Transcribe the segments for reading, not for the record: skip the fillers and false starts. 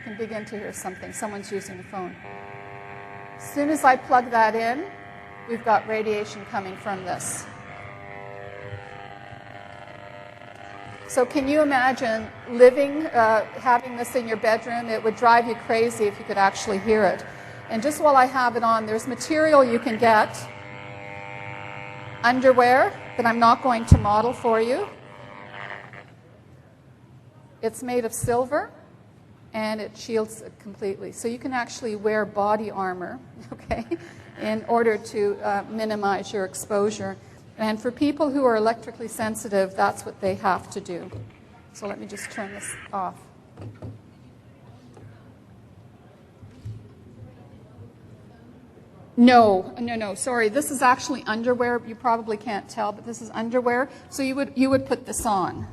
You can begin to hear something. Someone's using the phone. As soon as I plug that in, we've got radiation coming from this. So can you imagine living, having this in your bedroom? It would drive you crazy if you could actually hear it. And just while I have it on, there's material you can get. Underwear that I'm not going to model for you. It's made of silver, and it shields it completely. So you can actually wear body armor, okay, in order to minimize your exposure. And for people who are electrically sensitive, that's what they have to do. So let me just turn this off. No, sorry. This is actually underwear. You probably can't tell, but this is underwear. So you would put this on.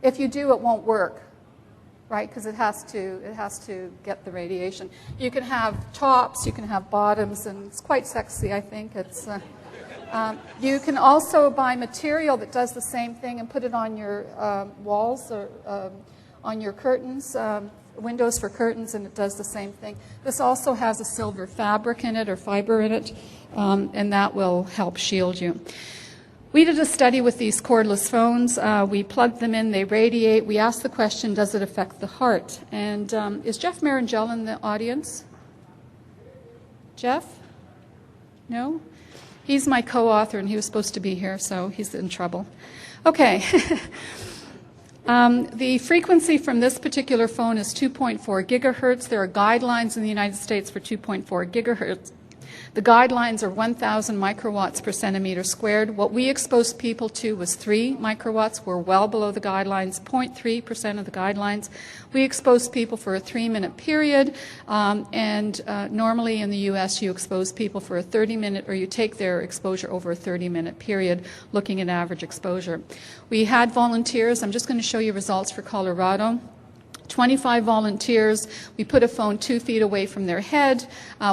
If you do, it won't work, right? Because it has to get the radiation. You can have tops, you can have bottoms, and it's quite sexy, I think. It's you can also buy material that does the same thing and put it on your walls or on your curtains, windows for curtains, and it does the same thing. This also has a silver fabric in it or fiber in it, and that will help shield you. We did a study with these cordless phones. We plugged them in, they radiate. We asked the question, does it affect the heart? And is Jeff Marangel in the audience? Jeff? No? He's my co-author, and he was supposed to be here, so he's in trouble. Okay. The frequency from this particular phone is 2.4 gigahertz. There are guidelines in the United States for 2.4 gigahertz. The guidelines are 1,000 microwatts per centimeter squared. What we exposed people to was 3 microwatts. We're well below the guidelines, 0.3% of the guidelines. We exposed people for a 3-minute period, and normally in the U.S. you expose people for a 30-minute, or you take their exposure over a 30-minute period, looking at average exposure. We had volunteers. I'm just going to show you results for Colorado. 25 volunteers. We put a phone 2 feet away from their head.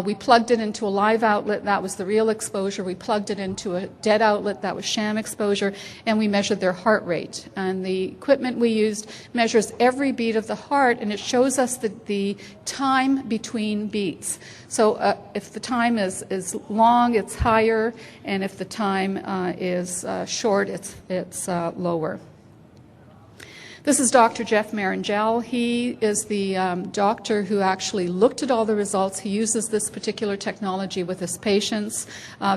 We plugged it into a live outlet. That was the real exposure. We plugged it into a dead outlet. That was sham exposure. And we measured their heart rate. And the equipment we used measures every beat of the heart, and it shows us the time between beats. So if the time is long, it's higher, and if the time is short, it's lower. This is Dr. Jeff Marangel. He is the doctor who actually looked at all the results. He uses this particular technology with his patients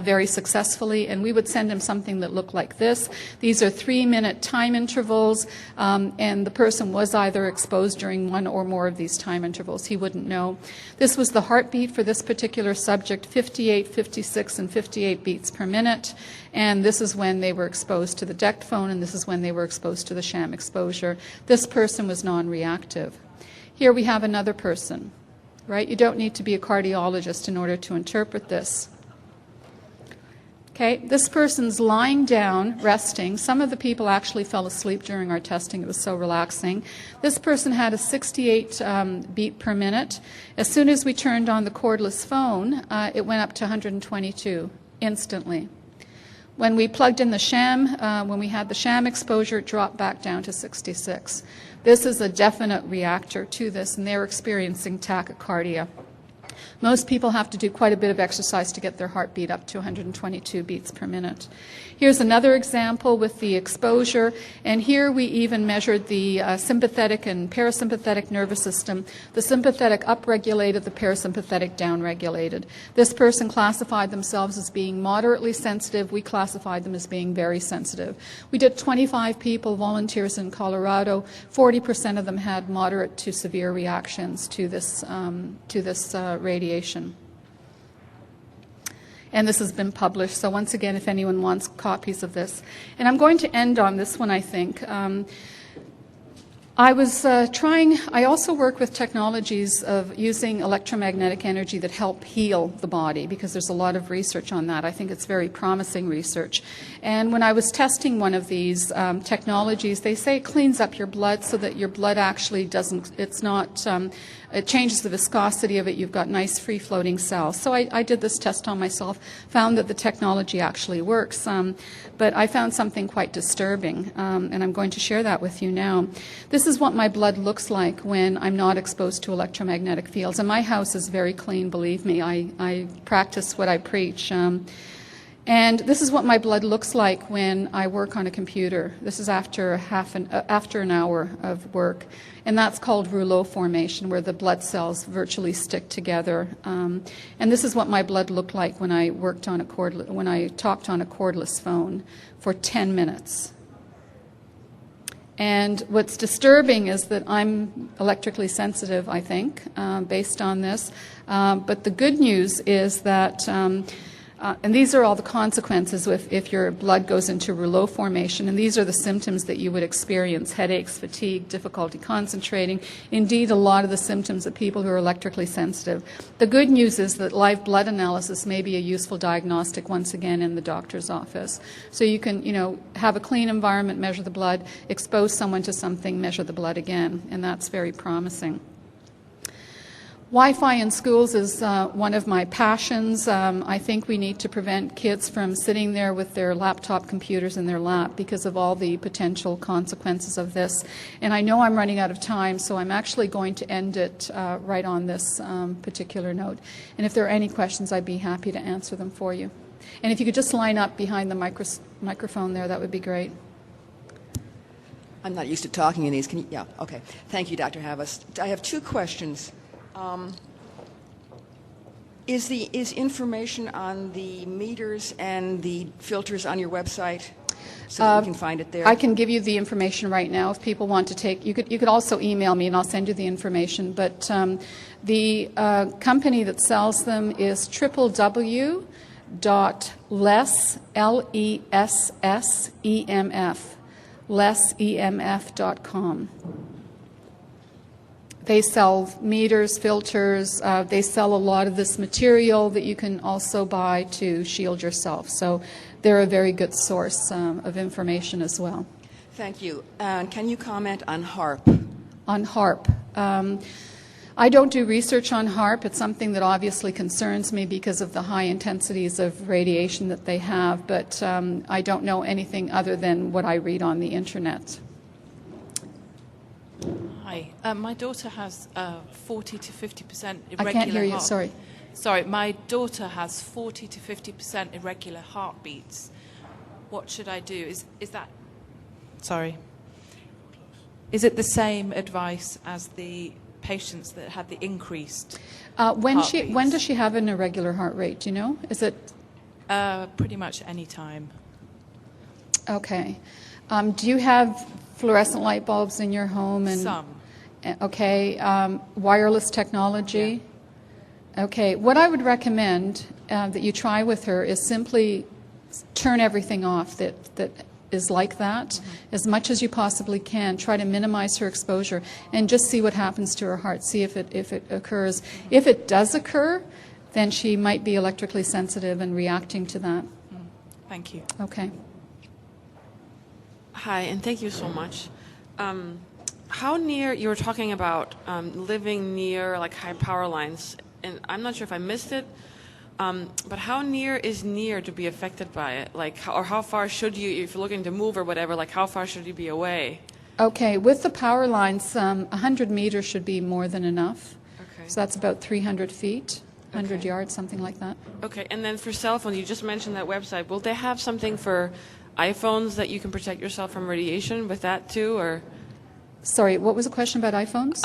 very successfully, and we would send him something that looked like this. These are 3-minute time intervals, and the person was either exposed during one or more of these time intervals. He wouldn't know. This was the heartbeat for this particular subject, 58, 56, and 58 beats per minute. And this is when they were exposed to the DECT phone, and this is when they were exposed to the sham exposure. This person was non-reactive. Here we have another person, right? You don't need to be a cardiologist in order to interpret this. Okay, this person's lying down, resting. Some of the people actually fell asleep during our testing. It was so relaxing. This person had a 68 beat per minute. As soon as we turned on the cordless phone, it went up to 122 instantly. When we plugged in the sham, when we had the sham exposure, it dropped back down to 66. This is a definite reactor to this, and they're experiencing tachycardia. Most people have to do quite a bit of exercise to get their heartbeat up to 122 beats per minute. Here's another example with the exposure, and here we even measured the sympathetic and parasympathetic nervous system. The sympathetic upregulated, the parasympathetic downregulated. This person classified themselves as being moderately sensitive. We classified them as being very sensitive. We did 25 people, volunteers in Colorado. 40% of them had moderate to severe reactions to this radiation. And this has been published, so once again, if anyone wants copies of this. And I'm going to end on this one, I think. I also work with technologies of using electromagnetic energy that help heal the body, because there's a lot of research on that. I think it's very promising research. And when I was testing one of these technologies, they say it cleans up your blood so that your blood actually doesn't, it's not it changes the viscosity of it. You've got nice free-floating cells. So I did this test on myself, found that the technology actually works. But I found something quite disturbing, and I'm going to share that with you now. This is what my blood looks like when I'm not exposed to electromagnetic fields. And my house is very clean, believe me. I practice what I preach. And this is what my blood looks like when I work on a computer. This is after an hour of work. And that's called rouleau formation, where the blood cells virtually stick together. And this is what my blood looked like when I talked on a cordless phone for 10 minutes. And what's disturbing is that I'm electrically sensitive, I think, based on this. But the good news is that and these are all the consequences if your blood goes into rouleau formation, and these are the symptoms that you would experience: headaches, fatigue, difficulty concentrating, indeed a lot of the symptoms of people who are electrically sensitive. The good news is that live blood analysis may be a useful diagnostic once again in the doctor's office. So you can, have a clean environment, measure the blood, expose someone to something, measure the blood again, and that's very promising. Wi-Fi in schools is one of my passions. I think we need to prevent kids from sitting there with their laptop computers in their lap because of all the potential consequences of this. And I know I'm running out of time, so I'm actually going to end it right on this particular note. And if there are any questions, I'd be happy to answer them for you. And if you could just line up behind the microphone there, that would be great. I'm not used to talking in these. Can you? Yeah, okay. Thank you, Dr. Havas. I have two questions. Is information on the meters and the filters on your website so that we can find it there? I can give you the information right now if people want to take. You could also email me and I'll send you the information. But the company that sells them is lessEMF.com. They sell meters, filters. They sell a lot of this material that you can also buy to shield yourself. So they're a very good source of information as well. Thank you. Can you comment on HARP? On HARP. I don't do research on HARP. It's something that obviously concerns me because of the high intensities of radiation that they have, but I don't know anything other than what I read on the internet. Hi. My daughter has 40 to 50% irregular I can't hear you, sorry. Sorry, my daughter has 40 to 50% irregular heartbeats. What should I do? Is that... Sorry. Is it the same advice as the patients that had the increased when does she have an irregular heart rate? Do you know? Is it... pretty much any time. Okay. Do you have fluorescent light bulbs in your home? And some. Okay. Wireless technology? Yeah. Okay. What I would recommend that you try with her is simply turn everything off that is like that as much as you possibly can. Try to minimize her exposure and just see what happens to her heart. See if it occurs. If it does occur, then she might be electrically sensitive and reacting to that. Thank you. Okay. Hi, and thank you so much. How near, you were talking about living near like high power lines, and I'm not sure if I missed it, but how near is near to be affected by it? Like, or how far should you, if you're looking to move or whatever, like how far should you be away? Okay, with the power lines, 100 meters should be more than enough. Okay. So that's about 300 feet, 100 yards, something like that. Okay, and then for cell phones, you just mentioned that website. Will they have something for iPhones that you can protect yourself from radiation with that too, or? Sorry, what was the question about iPhones?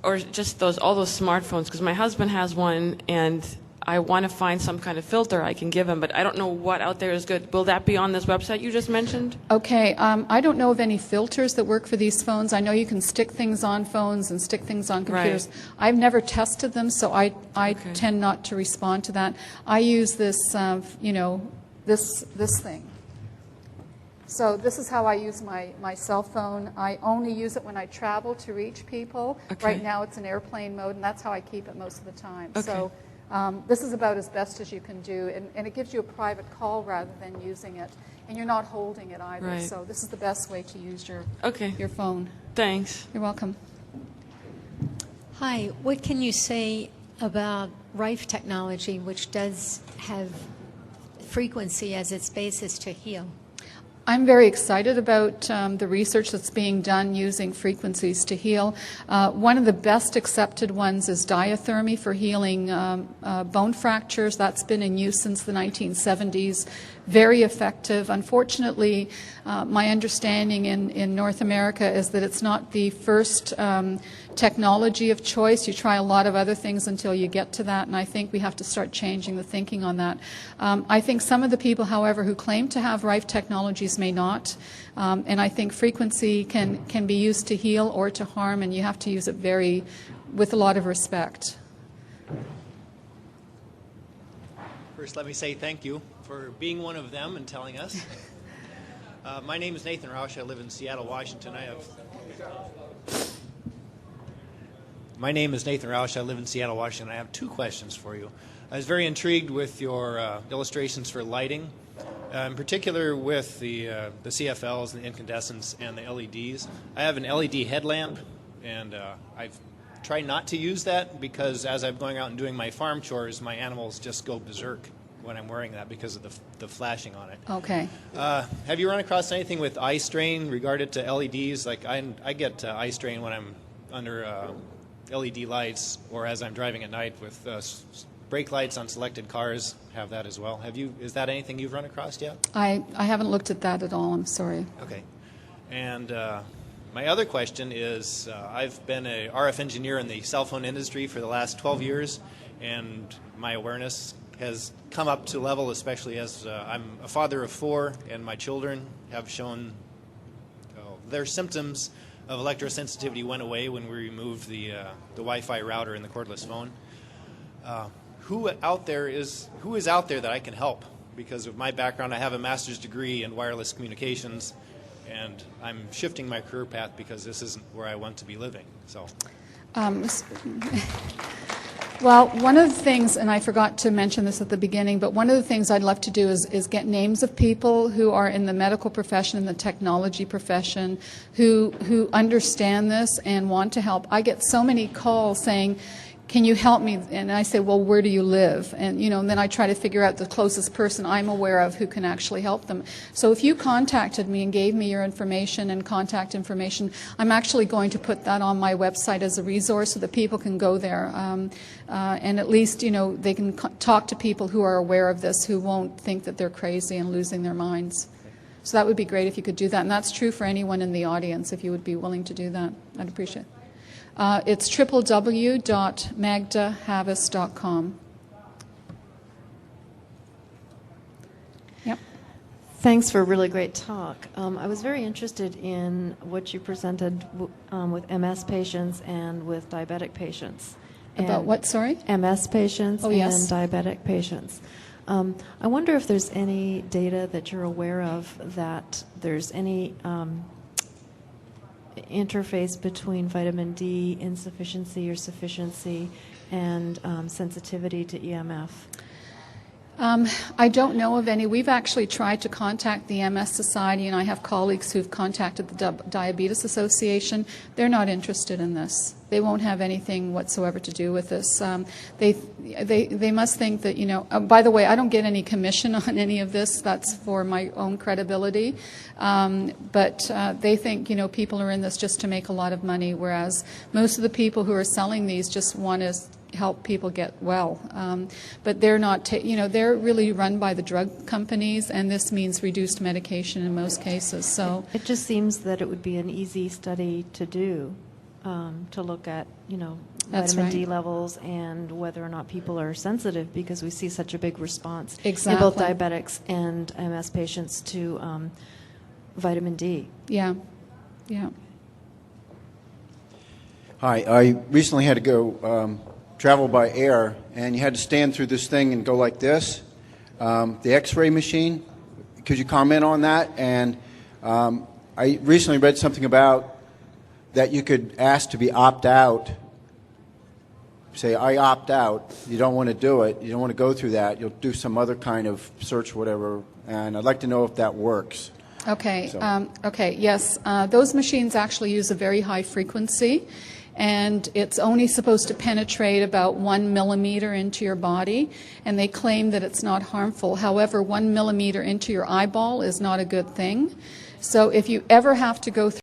Or just all those smartphones, because my husband has one, and I want to find some kind of filter I can give him, but I don't know what out there is good. Will that be on this website you just mentioned? Okay, I don't know of any filters that work for these phones. I know you can stick things on phones and stick things on computers. Right. I've never tested them, so I tend not to respond to that. I use this, this thing. So this is how I use my cell phone. I only use it when I travel to reach people. Okay. Right now it's in airplane mode, and that's how I keep it most of the time. Okay. So this is about as best as you can do, and it gives you a private call rather than using it, and you're not holding it either. Right. So this is the best way to use your Okay. phone. Thanks. You're welcome. Hi, what can you say about Rife technology, which does have frequency as its basis to heal? I'm very excited about the research that's being done using frequencies to heal. One of the best accepted ones is diathermy for healing bone fractures. That's been in use since the 1970s. Very effective. Unfortunately, my understanding in North America is that it's not the first technology of choice. You try a lot of other things until you get to that, and I think we have to start changing the thinking on that. I think some of the people, however, who claim to have Rife technologies may not, and I think frequency can be used to heal or to harm, and you have to use it with a lot of respect. First, let me say thank you for being one of them and telling us. My name is Nathan Rausch. I live in Seattle, Washington. My name is Nathan Rausch. I live in Seattle, Washington. I have two questions for you. I was very intrigued with your illustrations for lighting, in particular with the CFLs, the incandescents, and the LEDs. I have an LED headlamp, and I've tried not to use that because as I'm going out and doing my farm chores, my animals just go berserk when I'm wearing that because of the flashing on it. Okay. Have you run across anything with eye strain regarded to LEDs? Like I get eye strain when I'm under LED lights or as I'm driving at night with brake lights on selected cars. Have that as well. Is that anything you've run across yet? I haven't looked at that at all. I'm sorry. Okay. And my other question is, I've been a RF engineer in the cell phone industry for the last 12 years, and my awareness has come up to level, especially as I'm a father of 4, and my children have shown their symptoms of electrosensitivity went away when we removed the Wi-Fi router in the cordless phone. Who is out there that I can help? Because of my background, I have a master's degree in wireless communications, and I'm shifting my career path because this isn't where I want to be living. So. Well, one of the things, and I forgot to mention this at the beginning, but one of the things I'd love to do is get names of people who are in the medical profession, in the technology profession, who understand this and want to help. I get so many calls saying, can you help me? And I say, well, where do you live? And, and then I try to figure out the closest person I'm aware of who can actually help them. So if you contacted me and gave me your information and contact information, I'm actually going to put that on my website as a resource so that people can go there. And at least, they can talk to people who are aware of this, who won't think that they're crazy and losing their minds. So that would be great if you could do that. And that's true for anyone in the audience, if you would be willing to do that. I'd appreciate it. It's www.magdahavas.com. Yep. Thanks for a really great talk. I was very interested in what you presented with MS patients and with diabetic patients. About what, sorry? MS patients and yes. diabetic patients. I wonder if there's any data that you're aware of that there's any interface between vitamin D insufficiency or sufficiency and sensitivity to EMF? I don't know of any. We've actually tried to contact the MS Society, and I have colleagues who've contacted the Diabetes Association. They're not interested in this. They won't have anything whatsoever to do with this. They must think that, by the way, I don't get any commission on any of this. That's for my own credibility. But they think, people are in this just to make a lot of money, whereas most of the people who are selling these just want to help people get well. But they're not, they're really run by the drug companies, and this means reduced medication in most cases. So it just seems that it would be an easy study to do, to look at, vitamin D levels and whether or not people are sensitive, because we see such a big response in both diabetics and MS patients to vitamin D. Yeah, yeah. Hi, I recently had to go travel by air, and you had to stand through this thing and go like this. The X-ray machine, could you comment on that? And I recently read something about that you could ask to be opt-out. Say, I opt out. You don't want to do it. You don't want to go through that. You'll do some other kind of search, whatever. And I'd like to know if that works. Okay. Okay. Yes. Those machines actually use a very high frequency, and it's only supposed to penetrate about 1 millimeter into your body, and they claim that it's not harmful. However, 1 millimeter into your eyeball is not a good thing. So if you ever have to go through